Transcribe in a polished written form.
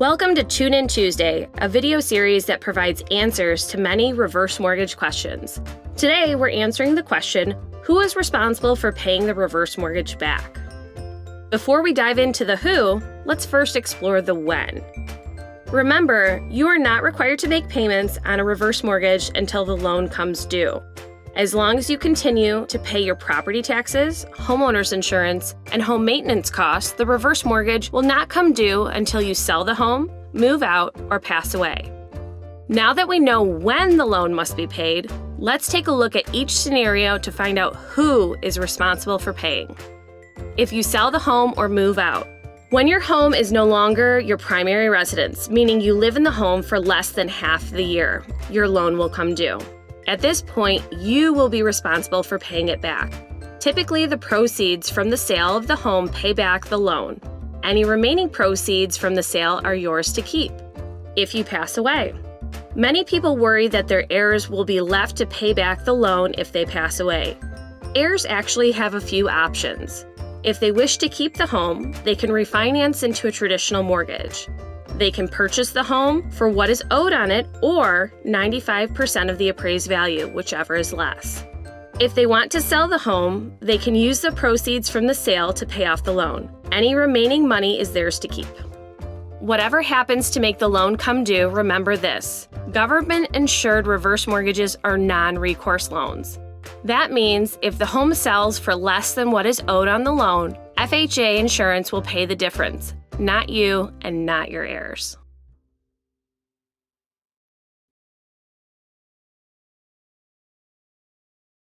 Welcome to Tune In Tuesday, a video series that provides answers to many reverse mortgage questions. Today, we're answering the question, who is responsible for paying the reverse mortgage back? Before we dive into the who, let's first explore the when. Remember, you are not required to make payments on a reverse mortgage until the loan comes due. As long as you continue to pay your property taxes, homeowner's insurance, and home maintenance costs, the reverse mortgage will not come due until you sell the home, move out, or pass away. Now that we know when the loan must be paid, let's take a look at each scenario to find out who is responsible for paying. If you sell the home or move out, when your home is no longer your primary residence, meaning you live in the home for less than half the year, your loan will come due. At this point, you will be responsible for paying it back. Typically, the proceeds from the sale of the home pay back the loan. Any remaining proceeds from the sale are yours to keep. If you pass away, many people worry that their heirs will be left to pay back the loan if they pass away. Heirs actually have a few options. If they wish to keep the home, they can refinance into a traditional mortgage. They can purchase the home for what is owed on it or 95% of the appraised value, whichever is less. If they want to sell the home, they can use the proceeds from the sale to pay off the loan. Any remaining money is theirs to keep. Whatever happens to make the loan come due, remember this: government-insured reverse mortgages are non-recourse loans. That means if the home sells for less than what is owed on the loan, FHA insurance will pay the difference, not you and not your heirs.